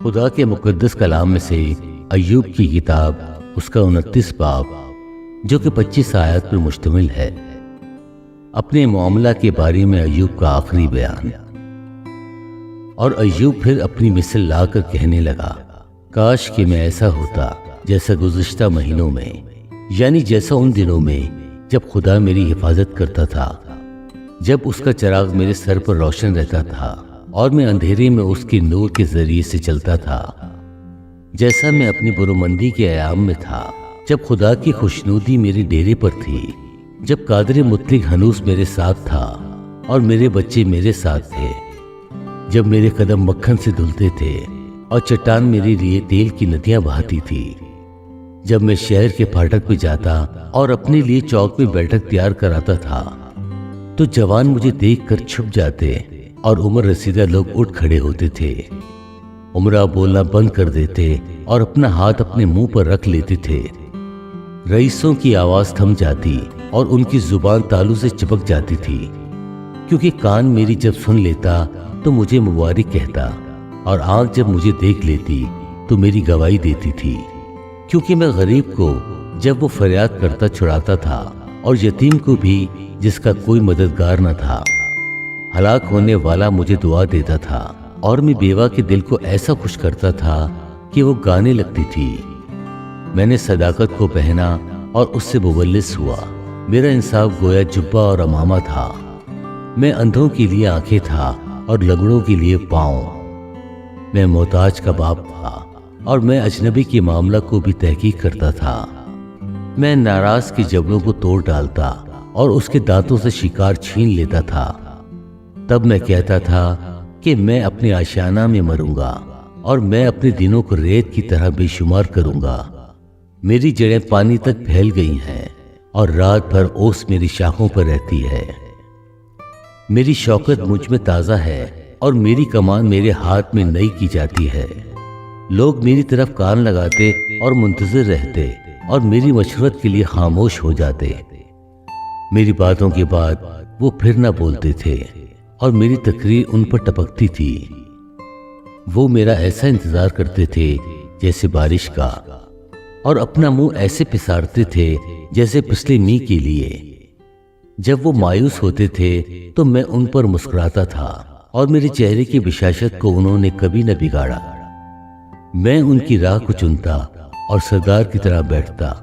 خدا کے مقدس کلام میں سے ایوب کی کتاب اس کا 29 باب جو کہ 25 آیات پر مشتمل ہے۔ اپنے معاملہ کے بارے میں ایوب کا آخری بیان۔ اور ایوب پھر اپنی مثل لا کر کہنے لگا، کاش کہ میں ایسا ہوتا جیسا گزشتہ مہینوں میں، یعنی جیسا ان دنوں میں جب خدا میری حفاظت کرتا تھا، جب اس کا چراغ میرے سر پر روشن رہتا تھا اور میں اندھیرے میں اس کے نور کے ذریعے سے چلتا تھا، جیسا میں اپنی برومندی کے ایام میں تھا، جب خدا کی خوشنودی میرے ڈیرے پر تھی، جب قادر مطلق ہنوز میرے ساتھ تھا اور میرے بچے میرے ساتھ تھے، جب میرے قدم مکھن سے دھلتے تھے اور چٹان میرے لیے تیل کی ندیاں بہاتی تھی، جب میں شہر کے پھاٹک پہ جاتا اور اپنے لیے چوک میں بیٹھک تیار کراتا تھا، تو جوان مجھے دیکھ کر چھپ جاتے اور عمر رسیدہ لوگ اٹھ کھڑے ہوتے تھے۔ عمرہ بولنا بند کر دیتے اور اپنا ہاتھ اپنے منہ پر رکھ لیتے تھے۔ رئیسوں کی آواز تھم جاتی اور ان کی زبان تالو سے چپک جاتی تھی، کیونکہ کان میری جب سن لیتا تو مجھے مبارک کہتا، اور آنکھ جب مجھے دیکھ لیتی تو میری گواہی دیتی تھی، کیونکہ میں غریب کو جب وہ فریاد کرتا چھڑاتا تھا اور یتیم کو بھی جس کا کوئی مددگار نہ تھا۔ ہلاک ہونے والا مجھے دعا دیتا تھا اور میں بیوہ کے دل کو ایسا خوش کرتا تھا کہ وہ گانے لگتی تھی۔ میں نے صداقت کو پہنا اور اس سے مبلس ہوا۔ میرا انصاف گویا جبہ اور امامہ تھا۔ میں اندھوں کے لیے آنکھیں تھا اور لنگڑوں کے لیے پاؤں۔ میں محتاج کا باپ تھا اور میں اجنبی کے معاملہ کو بھی تحقیق کرتا تھا۔ میں ناراض کی جبڑوں کو توڑ ڈالتا اور اس کے دانتوں سے شکار چھین لیتا تھا۔ تب میں کہتا تھا کہ میں اپنے آشیانہ میں مروں گا اور میں اپنے دنوں کو ریت کی طرح بے شمار کروں گا۔ میری جڑیں پانی تک پھیل گئی ہیں اور رات بھر اوس میری شاخوں پر رہتی ہے۔ میری شوکت مجھ میں تازہ ہے اور میری کمان میرے ہاتھ میں نئی کی جاتی ہے۔ لوگ میری طرف کان لگاتے اور منتظر رہتے اور میری مشورت کے لیے خاموش ہو جاتے۔ میری باتوں کے بعد وہ پھر نہ بولتے تھے اور میری تقریر ان پر ٹپکتی تھی۔ وہ میرا ایسا انتظار کرتے تھے جیسے بارش کا، اور اپنا منہ ایسے پسارتے تھے جیسے پچھلے می کے لیے۔ جب وہ مایوس ہوتے تھے تو میں ان پر مسکراتا تھا اور میرے چہرے کی بشاشت کو انہوں نے کبھی نہ بگاڑا۔ میں ان کی راہ کو چنتا اور سردار کی طرح بیٹھتا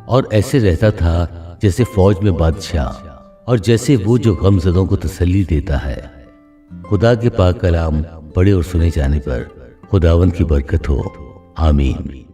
اور ایسے رہتا تھا جیسے فوج میں بادشاہ، اور جیسے وہ جو غم زدوں کو تسلی دیتا ہے۔ خدا کے پاک کلام پڑھے اور سنے جانے پر خداوند کی برکت ہو، آمین۔